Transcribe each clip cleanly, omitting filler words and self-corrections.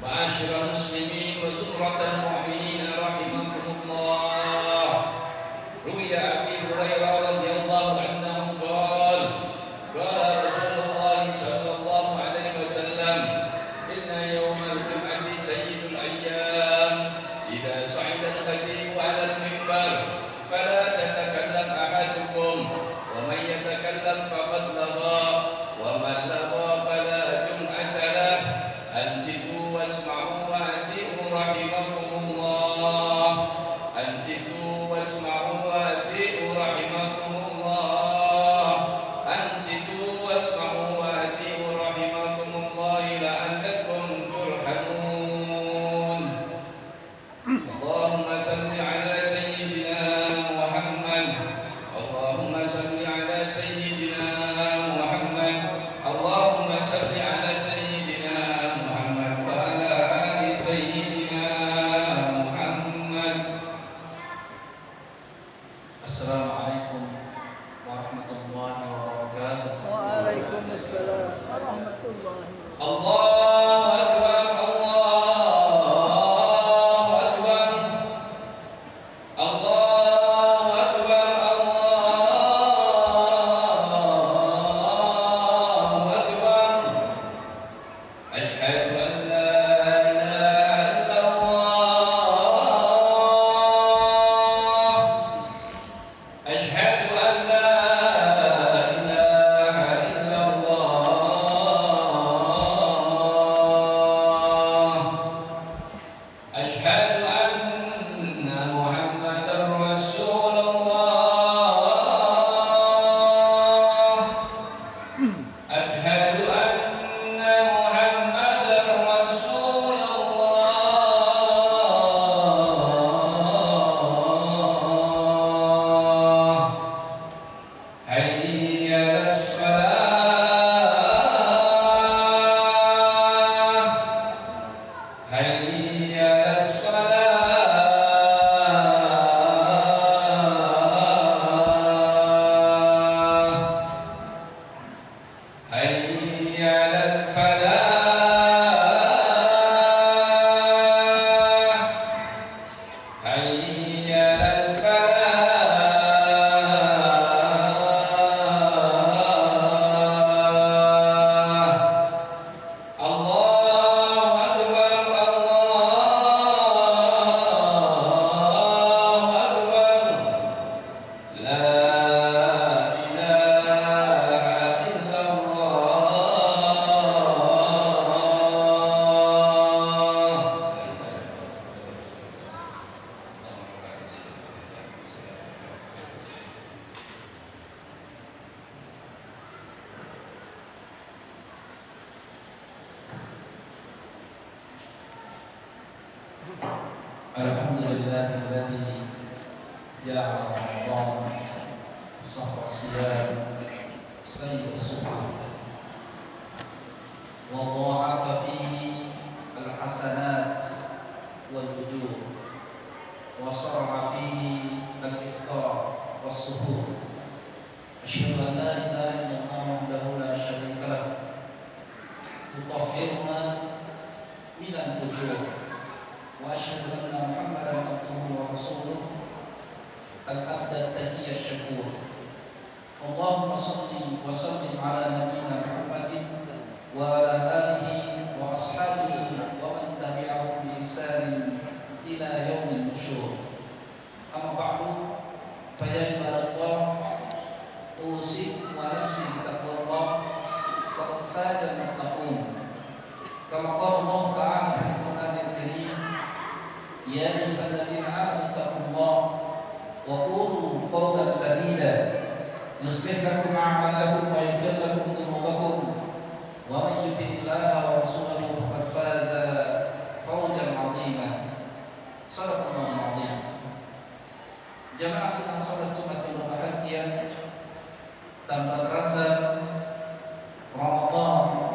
معاشر المسلمين وزمرة المؤمنين رحمكم الله. روي أبي هريرة رضي الله عنه قال قال رسول الله صلى الله عليه وسلم إن يوم الجمعة سيد الأيام إذا صعد الخطيب على المنبر فلا تتكلم أحدكم ومن يتكلم فقد لغى ومن لغى فلا جمعة له. أنصتوا واسمعوا وأطيعوا رحمكم الله. أنصتوا واسمعوا وأطيعوا رحمكم الله. أنصتوا واسمعوا وأطيعوا رحمكم الله لعلكم ترحمون. اللهم صل على سيدنا محمد. اللهم صل على سيدنا محمد. اللهم صل على سيدنا محمد وعلى آل سيدنا محمد. Assalamualaikum warahmatullahi wabarakatuh. Waalaikumsalam warahmatullahi wabarakatuh. Allahu Akbar, Allahu Akbar, Allahu Akbar, Allahu Akbar. Asyhadu an la ilaha illallah. Asyhadu an la ilaha illallah. Asyhadu anna Muhammadar Rasulullah. Asyhadu anna Muhammadar Rasulullah. Hayya 'alas shalah. Hayya 'alas shalah. Hayya 'alal falah. Hayya 'alal falah. Allahu Akbar, Allahu Akbar. La ilaha Alhamdulillahilladzi ja'ala Ramadan shahra siyam sayyid as-suhur wa dha'afa fihi al-hasanat wal ujur wa shar'a fihi al-iftar was-suhur. Asyhadu an la ilaha illallah wahdahu la syarika lah tutahhiruna min al-fujur. وأشهد أن محمدا عبده ورسوله العبد التقي الشكور. اللهم صل وسلم على نبينا محمد وعلى آله وأصحابه ومن تبعهم بإحسان إلى يوم النشور. أما بعد فيا عباد الله أوصيكم ونفسي بتقوى الله فقد فاز المتقون. كما قال الله تعالى في القرآن الكريم يا أيها الذين آمنوا اتقوا الله وقولوا قولا سديدا يصلح لكم أعمالكم ويغفر لكم ذنوبكم ومن يطع الله ورسوله فقد فاز فوزا عظيما. صدق الله العظيم. Jamaah sedang salat Jumat yang berbahagia, tanpa terasa Ramadan,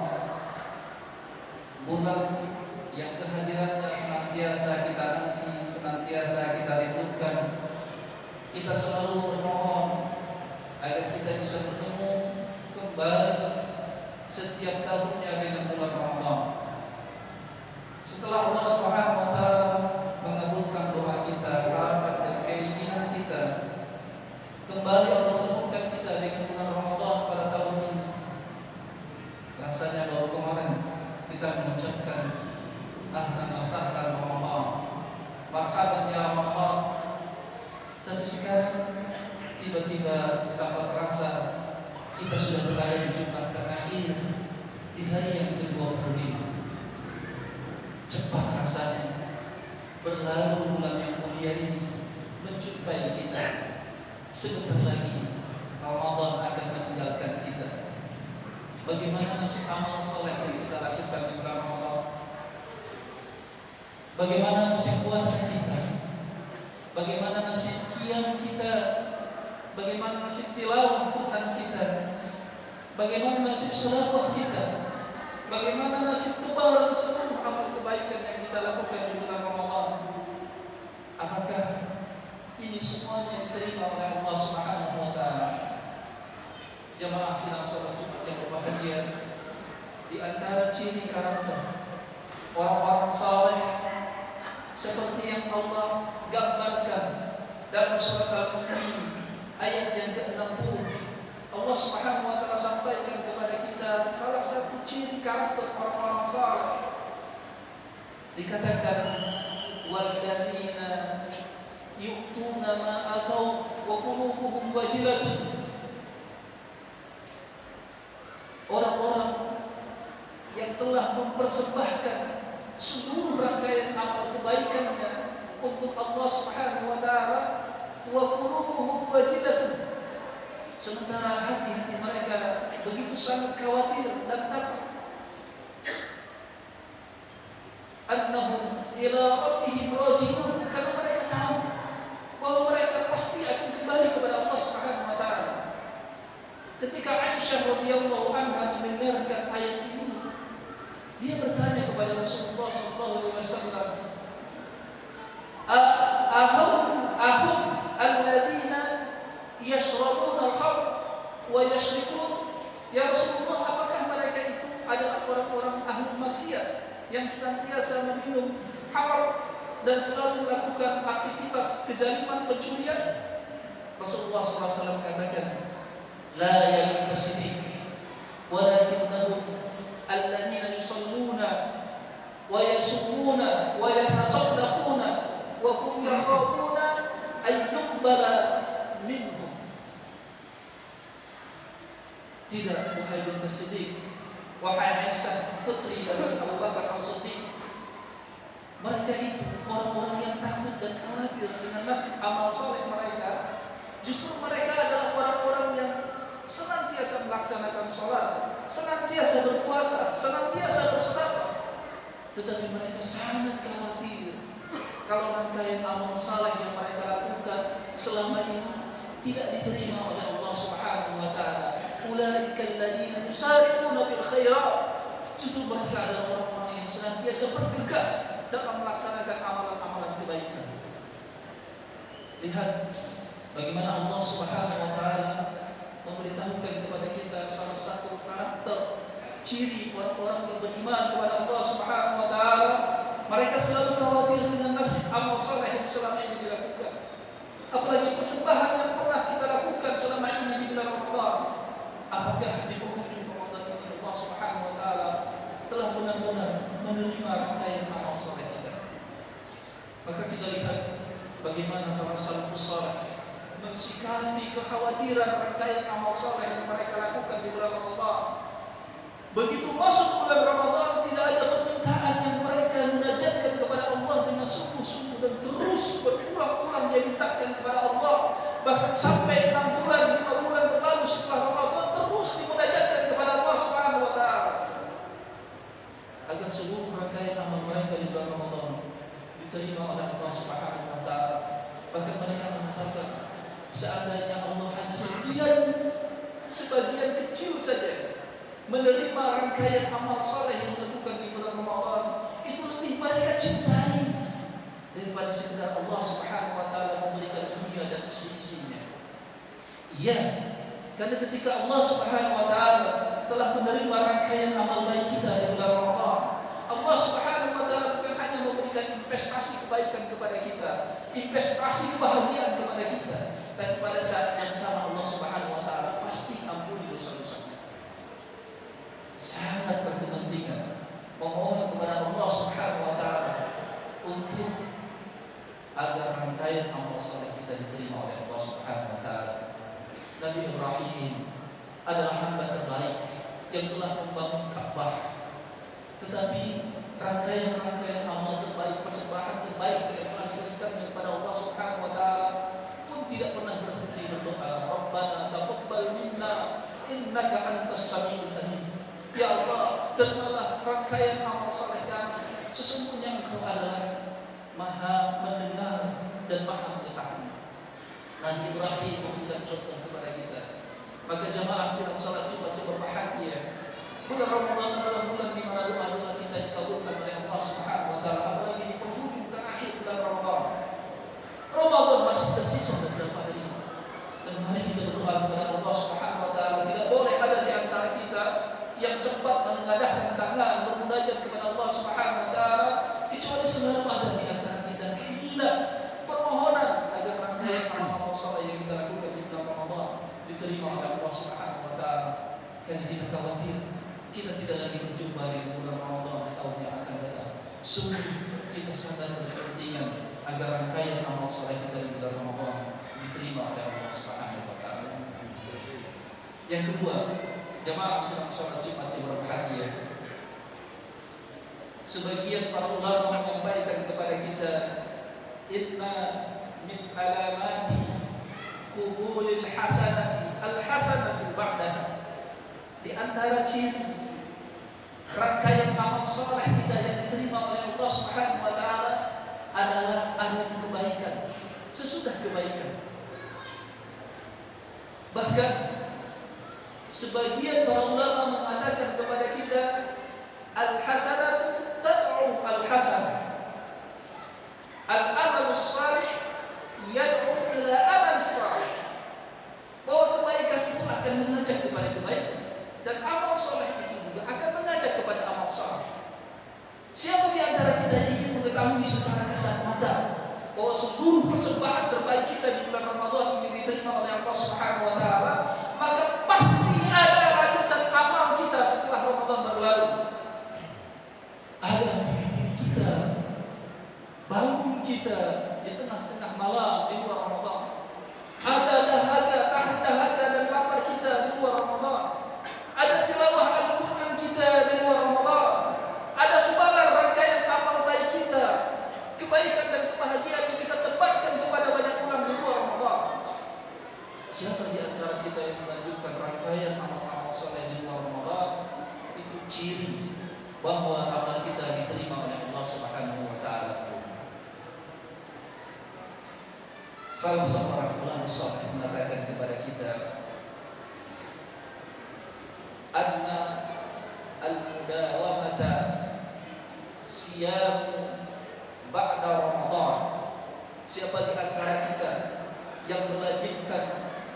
bulan yang kehadirannya senantiasa kita nanti, senantiasa kita rindukan. Kita selalu bermohon agar kita bisa bertemu kembali setiap tahunnya dengan bulan Ramadan. Setelah Allah Subhanahu wa taala mengabulkan doa kita, harapan dan keinginan kita, kembali Allah temukan kita dengan bulan Ramadan pada tahun ini. Rasanya baru kemarin kita mengucapkan ahlan wa sahlan Ramadan, marhaban ya Ramadan. Tapi sekarang tiba-tiba tanpa terasa kita sudah berada di Jumat terakhir di hari yang ke-25. Cepat rasanya berlalu bulan yang mulia ini menjumpai kita. Sebentar lagi Ramadan akan meninggalkan kita. Bagaimana nasib amal soleh yang kita lakukan di bulan Ramadan? Bagaimana nasib puasa kita? Bagaimana nasib qiyam kita? Bagaimana nasib tilawah Quran kita? Bagaimana nasib selawat kita? Bagaimana nasib kebahagiaan seluruh amal kebaikan yang kita lakukan di bulan Ramadan? Apakah ini semuanya diterima oleh Allah Subhanahu wa taala? Jemaah sidang salat Jumat yang berbahagia, di antara ciri karakter orang-orang saleh seperti yang Allah gambarkan dalam surat Al-Mu'min ayat yang ke-60, Allah Subhanahu wa taala sampaikan kepada kita salah satu ciri karakter orang-orang saleh. Dikatakan walladzina yu'tuna ma atau wa qulubuhum wajilatun. Orang-orang yang telah mempersembahkan seluruh rangkaian amal kebaikannya untuk Allah Subhanahu wa taala, wa qulubuhum wajilatun, sementara hati-hati mereka begitu sangat khawatir dan takut. Annahum ila rabbihim raji'un, karena mereka tahu bahwa mereka pasti akan kembali kepada Allah Subhanahu wa taala. Ketika Aisyah radhiyallahu anha mendengarkan ayat ini, dia bertanya kepada Rasulullah sallallahu alaihi wasallam, ahum alladzina yashrabuna al-khamr wa yashrikun. Ya Rasulullah, apakah mereka itu adalah orang-orang ahli maksiat yang senantiasa meminum khamr dan selalu melakukan aktivitas kezaliman, pencurian? Rasulullah SAW katakan, la yantasidik walakinnahum alladzina yusalluna wa yasumuna wa yatasaddaquna wa hum yakhafuna an yuqbala minhum. Tidak, wahai binti Siddiq, wahai Aisyah putri dari Abu Bakar As-Siddiq, mereka itu orang-orang yang takut dan khawatir dengan nasib amal soleh mereka. Justru mereka adalah orang-orang yang senantiasa melaksanakan sholat, senantiasa berpuasa, senantiasa bersedekah. Tetapi mereka sangat khawatir kalau rangkaian amal saleh yang mereka lakukan selama ini tidak diterima oleh Allah Subhanahu wa taala. Ulaika alladziina yusari'una fil khairat. Justru mereka adalah orang-orang yang senantiasa bergegas dalam melaksanakan amalan-amalan kebaikan. Lihat bagaimana Allah Subhanahu wa taala memberitahukan kepada kita salah satu karakter ciri orang-orang yang beriman kepada Allah Subhanahu wa taala. Mereka selalu khawatir dengan nasib amal saleh yang selama ini dilakukan. Apalagi persembahan yang pernah kita lakukan selama ini di bulan Ramadan. Apakah di penghujung Ramadan ini Allah Subhanahu wa taala telah benar-benar menerima rangkaian amal saleh kita? Maka kita lihat bagaimana para salafus saleh mensikapi kekhawatiran rangkaian amal saleh yang mereka lakukan di bulan Ramadan. Begitu masuk bulan Ramadan, tidak ada permintaan yang mereka munajatkan kepada Allah dengan sungguh-sungguh dan terus berulang-ulang dia mintakan kepada Allah. Bahkan sampai 6 bulan, 5 bulan berlalu setelah Ramadan, terus dimunajatkan kepada Allah Subhanahu wa taala agar seluruh rangkaian amal mereka di bulan Ramadan diterima oleh Allah Subhanahu wa taala. Bahkan mereka mengatakan, seandainya Allah hanya sebagian kecil saja menerima rangkaian amal saleh yang dilakukan di bulan Ramadan, itu lebih mereka cintai daripada sekedar Allah Subhanahu wa taala memberikan dunia dan isi-isinya. Iya, karena ketika Allah Subhanahu wa taala telah menerima rangkaian amal baik kita di bulan Ramadan, Allah Subhanahu wa taala bukan investasi kebaikan kepada kita, investasi kebahagiaan kepada kita. Dan pada saat yang sama Allah Subhanahu wa taala pasti ampuni dosa-dosa kita. Sangat berkepentingan memohon kepada Allah Subhanahu wa taala untuk agar rangkaian amal saleh kita diterima oleh Allah Subhanahu wa taala. Nabi Ibrahim adalah hamba terbaik yang telah membangun Ka'bah. Tetapi rangkaian-rangkaian amal terbaik, persembahan terbaik yang telah diberikan kepada Allah Subhanahu wa taala pun tidak pernah berhenti berdoa, Rabbana taqabbal minna innaka antas samiul alim. Ya Allah, terimalah rangkaian amal saleh kami. Sesungguhnya Engkau adalah Maha mendengar dan Maha mengetahui. Nabi Ibrahim memberikan contoh kepada kita. Maka jamaah sidang salat Jumat berbahagia. Bulan Ramadan adalah bulan di mana doa-doa kita dikabulkan oleh Allah Subhanahu wa taala, apalagi di penghujung terakhir bulan Ramadan. Ramadan masih tersisa beberapa hari. Dan mari kita berdoa kepada Allah Subhanahu wa taala. Tidak boleh ada di antara kita yang sempat menengadahkan tangan bermunajat kepada Allah Subhanahu wa taala kecuali selalu ada di antara kita keinginan permohonan agar rangkaian amal saleh yang kita lakukan di bulan Ramadan diterima oleh Allah Subhanahu wa taala. Karena kita khawatir kita tidak lagi berjumpa di bulan Ramadan di tahun yang akan datang. Sungguh kita sadar kepentingan agar rangkaian amal saleh kita di bulan Ramadan diterima oleh Allah Subhanahu wa taala. Yang kedua, jamaah sedang salat Jumat yang berbahagia. Sebagian para ulama menyampaikan kepada kita, inna min alamati qubulil hasanati al-hasanatu ba'daha. Di antara ciri rangkaian amal saleh kita yang diterima oleh Allah Subhanahu wa taala adalah adanya kebaikan sesudah kebaikan. Bahkan sebagian para ulama mengatakan kepada kita, al-hasanatu tad'u al-hasanah. Al-amal salih yad'u ila amal salih. Bahwa kebaikan itu akan mengajak kepada kebaikan dan amal saleh itu juga akan mengajak kepada amal saleh. Siapa di antara kita yang ingin mengetahui secara kasat mata bahwa seluruh persembahan terbaik kita di bulan Ramadan ini diterima oleh Allah Subhanahu wa taala, maka pasti ada lanjutan amal kita setelah Ramadan berlalu. Ada diri kita, bangun kita di tengah-tengah malam di luar Ramadan. Ada dahaga, tahan dahaga dan lapar kita di luar Ramadan. Ada tilawah Al-Quran kita di luar Ramadan. Ada sebalar rangkaian amal baik kita, kebaikan dan kebahagiaan yang kita tebarkan kepada banyak orang di luar Ramadan. Siapa di antara kita yang melanjutkan rangkaian amal-amal saleh di luar Ramadan, itu ciri bahwa amal kita diterima oleh Allah Subhanahu wa taala. Salah seorang ulama saleh mengatakan kepada kita, anna al-mudawamata siyam ba'da Ramadan. Siapa di antara kita yang melazimkan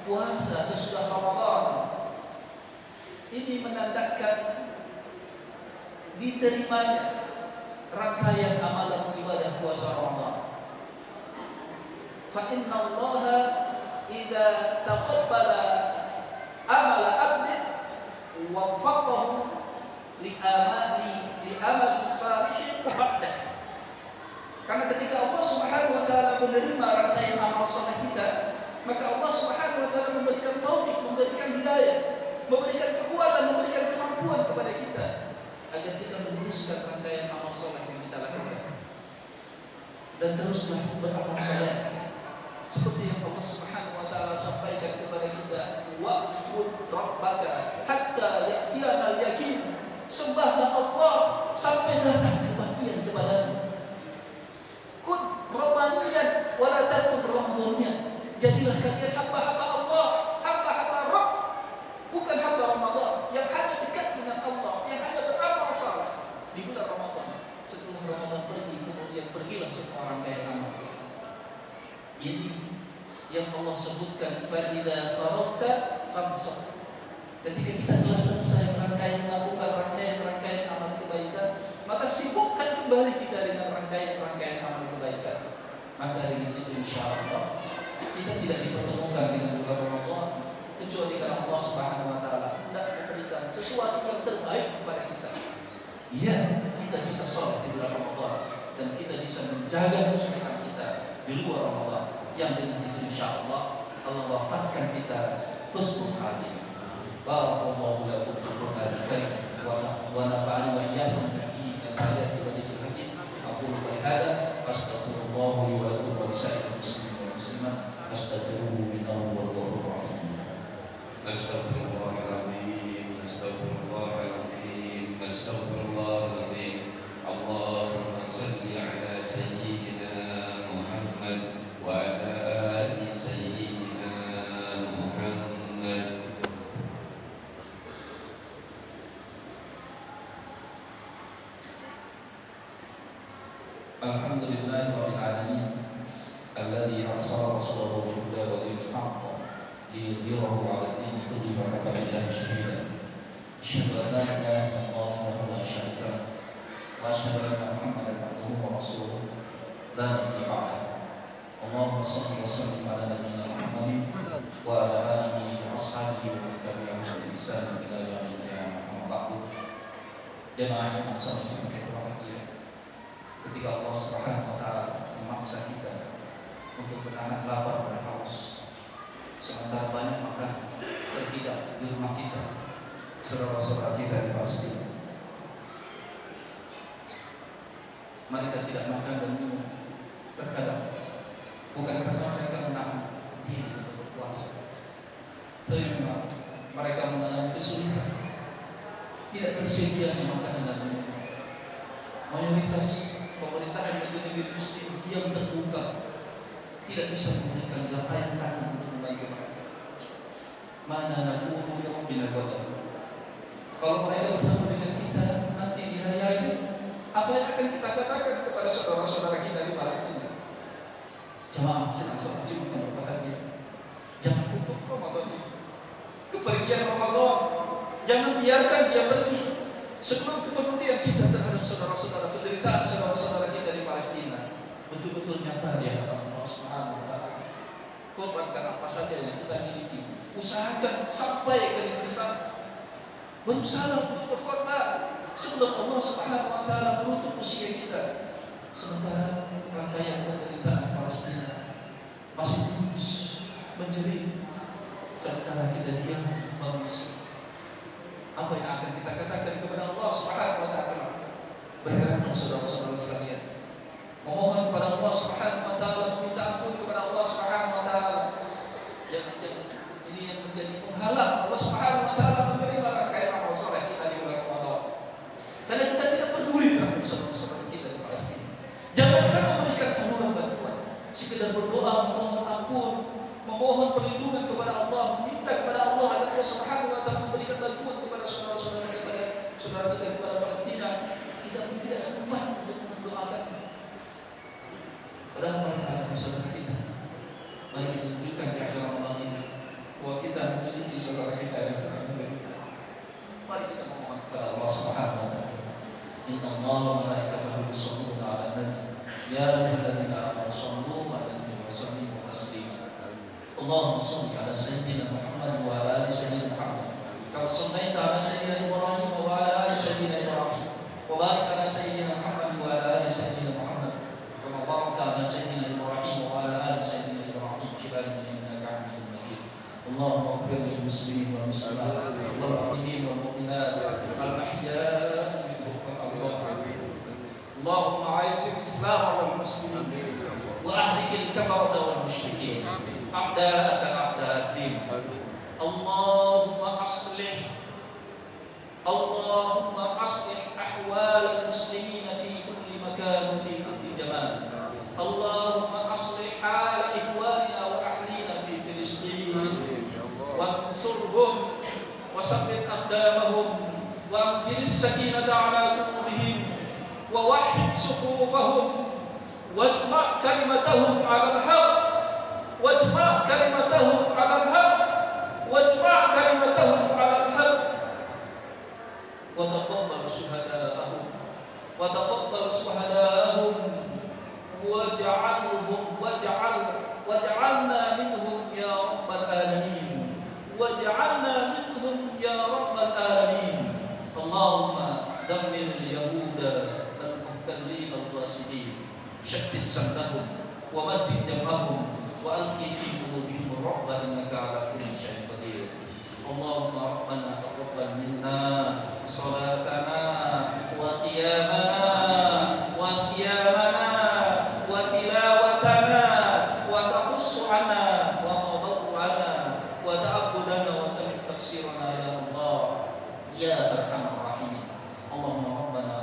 puasa sesudah Ramadan, ini menandakan diterimanya rangkaian amalan ibadah puasa Ramadan. Fa inna Allah idza taqabbala amala 'abdin waffaqahu li amali salih ba'da. Karena ketika Allah Subhanahu wa taala menerima rangkaian amal saleh kita, maka Allah Subhanahu wa taala memberikan taufik, memberikan hidayah, memberikan kekuatan, memberikan kemampuan kepada kita agar kita meneruskan rangkaian amal saleh yang kita lakukan. Dan teruslah beramal saleh seperti yang Allah Subhanahu wa taala sampaikan kepada kita, wa'bud rabbaka hatta ya'tiyana al-yaqin. Sembahlah Allah sampai datang kepastian kepadamu. Kun rabbaniyan wa la takun ramadaniyan. Jadilah kalian hamba-hamba Allah, hamba-hamba Rabb, bukan hamba Ramadan yang hanya dekat dengan Allah, yang hanya beramal saleh di bulan Ramadan. Setelah Ramadan pergi, kemudian pergilah semua rangkaian amal. Ini yang Allah sebutkan, fa'idza faragta famsah. Ketika kita telah selesai melakukan rangkaian amal kebaikan, maka sibukkan kembali kita dengan rangkaian-rangkaian amal kebaikan. Maka dengan itu insyaallah kita tidak dipertemukan dengan bulan Ramadan kecuali karena Allah Subhanahu wa taala hendak memberikan sesuatu yang terbaik kepada kita. Ya, kita bisa sholat di bulan Ramadan dan kita bisa menjaga kesucian kita di luar Ramadan. Yang dengan itu insyaallah Allah wafatkan kita husnul khatimah. Barakallahu lakum fil Qur'anil karim wa nafa'ani wa iyyakum bihi min ayati wa dhikril hakim. Aqulu qawli hadza astaghfirullah li wa lakum wa lisa'iril muslimin wal muslimat astaghfiruhu innahu huwal ghafurur rahim. Astaghfirullahaladzim, astaghfirullahaladzim, astaghfirullahaladzim. Allahumma salli ala sayyidina Muhammad wa ala ali sayyidina Muhammad. Alhamdulillahirabbil alamin alladzi arsala rasulahu bil huda wa dinil haqq liyudhhirahu 'ala ad-din kullihi wa kafa billahi shahida. Asyhadu an la ilaha illallah wahdahu la syarika lahu wa asyhadu anna Muhammadan 'abduhu wa rasuluhu la nabiyya ba'dahu. Allahumma shalli wa sallim 'ala nabiyyina Muhammadin wa ala alihi wa ashabihi wa man tabi'ahum bi ihsan ila yaumil qiyamah. Amma ba'du. Jemaah yang sallallahu alaihi wasallam, ketika Allah Subhanahu wa taala memaksa kita untuk menahan lapar dan haus, sementara banyak makan terhidak di rumah kita, saudara-saudara kita di Palestina, mereka tidak makan dan minum terkadang bukan karena mereka menahan diri untuk berpuasa, tapi memang mereka mengalami kesulitan, tidak tersedianya makanan dan minum. Mayoritas pemerintahan negeri-negeri muslim yang terbuka tidak bisa memberikan gapaian tangan untuk membantu mereka. Mana nakumu ya Rabbil Alamin. Kalau mereka bertemu dengan kita nanti di hari ini, apa yang akan kita katakan kepada saudara-saudara kita di Palestina? Jemaah sedang sholat Jumat yang berbahagia, jangan tutup Ramadan ini. Kepergian Ramadan, jangan biarkan dia pergi sebelum kepedulian kita terhadap saudara-saudara, penderitaan saudara-saudara kita di Palestina betul-betul nyata di hadapan Allah Subhanahu wa taala. Korbankan apa saja yang kita miliki, usahakan sampai ke negeri sana. Berusaha untuk berkorban sebelum Allah Subhanahu wa taala menutup usia kita. Sementara rangkaian penderitaan Palestina masih terus menjerit, sementara kita diam mengisi. Apa yang akan kita katakan kepada Allah Subhanahu wa taala? Berharap saudara-saudara sekalian, memohon kepada Allah Subhanahu wa taala, meminta ampun kepada Allah Subhanahu wa taala. Jangan ini yang menjadi penghalang Allah Subhanahu wa taala menerima rangkaian amal soleh kita di bulan Ramadan. Karena kita tidak peduli terhadap saudara-saudara kita di Palestina. Jangankan memberikan saluran bantuan, sekedar berdoa memohon ampun, memohon perlindungan kepada Allah, meminta kepada Allah agar Allah Subhanahu wa taala memberikan bantuan kepada saudara-saudara kita di Palestina. Kita pun tidak sempat untuk mendoakan. Padahal mereka adalah saudara kita. Mari kita tunjukkan di akhir Ramadan ini bahwa kita memiliki saudara kita yang sangat menderita. Mari kita memohon kepada Allah Subhanahu wa taala. Inna Allaha wa malaikatahu yusholluna 'alan nabi ya ayyuhalladzina amanu shollu 'alaihi wa sallimu taslima. Allahumma shalli 'ala sayyidina Muhammad wa 'ala ali sayyidina Muhammad kama shallaita 'ala sayyidina Ibrahim wa 'ala ali sayyidina Ibrahim wa barik 'ala sayyidina Muhammad wa 'ala ali sayyidina Muhammad kama barakta 'ala sayyidina Ibrahim wa 'ala ali sayyidina Ibrahim fil alamin innaka Hamidum Majid. Allahumma ighfir lil muslimin wal muslimat wal mu'minin wal mu'minat al ahya'i minhum wal amwat. Allahumma 'aizil Islam wal muslimin wa ahlikil kafarata wal musyrikin a'da'aka a'da'ad din. Allahumma aslih ahwal al-muslimin fi kulli makan fi kulli zaman. Allahumma aslih hal ikhwanina wa ahlina fi Filistin wa ansurhum wa sabbit aqdamahum wa anzil as-sakinata 'ala qulubihim wa wahhid sufufahum wajma' kalimatahum 'ala al-haqq wajma' kalimatahum 'ala al-haqq wajma' kalimatahum 'ala al-haqq wa taqabbal syuhada'ahum وتقبل شهداءهم واجعلنا منهم يا رب العالمين واجعلنا منهم يا رب العالمين اللهم دمر اليهود المحتلين الغاصبين شتت شملهم ومزق جمعهم وألقي في قلوبهم الرعب إنك على كل شيء قدير اللهم ربنا تقبل منا صلاتنا وقيامنا وصيامنا وتلاوتنا وتخص عنا وتضرعنا وتعبدنا وتمن تقصيرنا يا الله يا أرحم الراحمين اللهم ربنا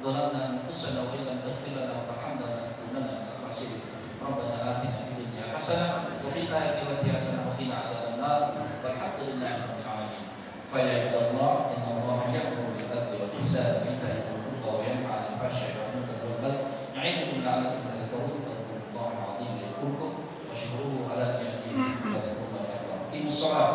ظلمنا أنفسنا وإن لم تغفر لنا وترحمنا لنكونن من الخاسرين ربنا آتنا في الدنيا حسنة وفي الآخرة حسنة وقنا عذاب النار والحمد لله رب العالمين فيا عباد الله إن الله يأمر بالعدل والإحسان وإيتاء ذي القربى وينهى عن الفحشاء والمنكر والبغي يعظكم لعلكم تذكرون فاذكروا الله العظيم يذكركم واشكروه على نعمه يزدكم ولكم أجرا. إن الصلاة